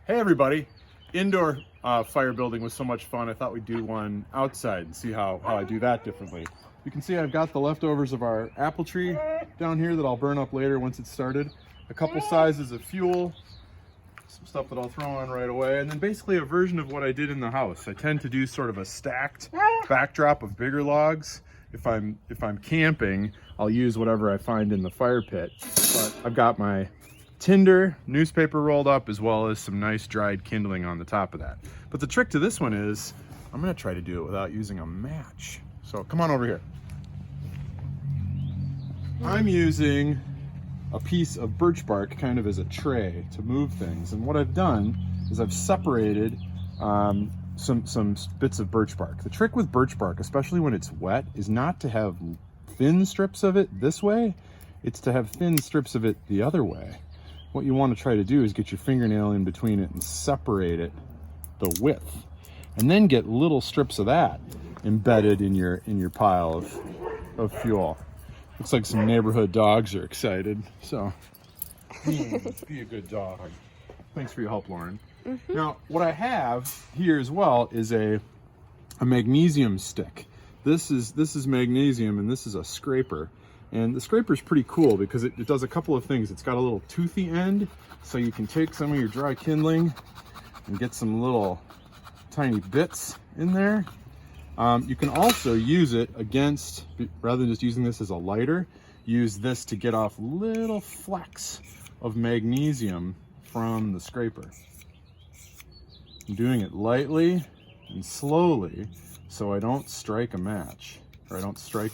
Hey everybody, indoor fire building was so much fun. I thought we'd do one outside and see how I do that differently. You can see I've got the leftovers of our apple tree down here that I'll burn up later once it's started. A couple sizes of fuel, some stuff that I'll throw on right away, and then basically a version of what I did in the house. I tend to do sort of a stacked backdrop of bigger logs. If I'm camping, I'll use whatever I find in the fire pit. But I've got my tinder, newspaper rolled up, as well as some nice dried kindling on the top of that. But the trick to this one is, I'm gonna try to do it without using a match. So come on over here. I'm using a piece of birch bark kind of as a tray to move things. And what I've done is I've separated some bits of birch bark. The trick with birch bark, especially when it's wet, is not to have thin strips of it this way, it's to have thin strips of it the other way. What you want to try to do is get your fingernail in between it and separate it the width, and then get little strips of that embedded in your pile of fuel. Looks like some neighborhood dogs are excited, so be a good dog. Thanks for your help, Lauren. Now, what I have here as well is a magnesium stick. This is magnesium, and this is a scraper. And the scraper is pretty cool because it does a couple of things. It's got a little toothy end, so you can take some of your dry kindling and get some little tiny bits in there. You can also use it against, rather than just using this as a lighter, use this to get off little flecks of magnesium from the scraper. I'm doing it lightly and slowly so I don't strike a match, or I don't strike,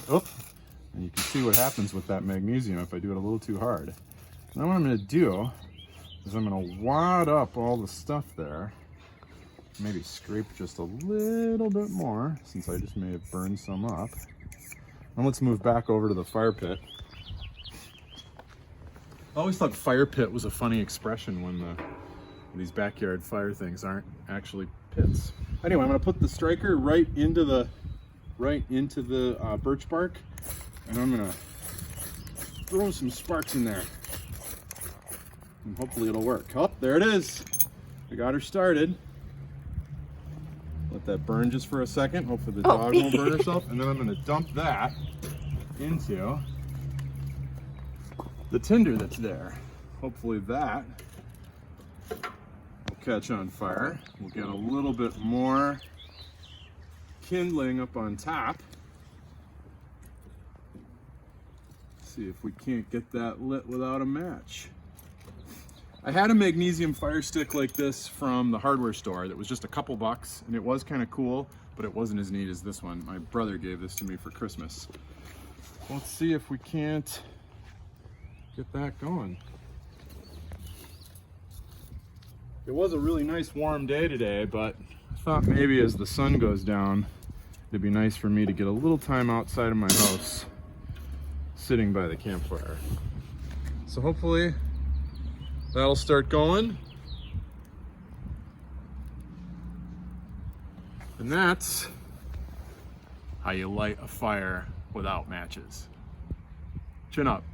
and you can see what happens with that magnesium if I do it a little too hard. Now what I'm gonna do is I'm gonna wad up all the stuff there, maybe scrape just a little bit more since I just may have burned some up. And let's move back over to the fire pit. I always thought fire pit was a funny expression when these backyard fire things aren't actually pits. Anyway, I'm gonna put the striker right into the birch bark, and I'm gonna throw some sparks in there, and hopefully it'll work. Oh, there it is. I got her started. Let that burn just for a second. Hopefully the dog won't burn herself. And then I'm gonna dump that into the tinder that's there. Hopefully that will catch on fire. We'll get a little bit more kindling up on top. See if we can't get that lit without a match. I had a magnesium fire stick like this from the hardware store that was just a couple bucks, and it was kind of cool, but it wasn't as neat as this one. My brother gave this to me for Christmas. Let's see if we can't get that going. It was a really nice warm day today, but I thought maybe as the sun goes down, it'd be nice for me to get a little time outside of my house sitting by the campfire. So hopefully that'll start going. And that's how you light a fire without matches. Chin up.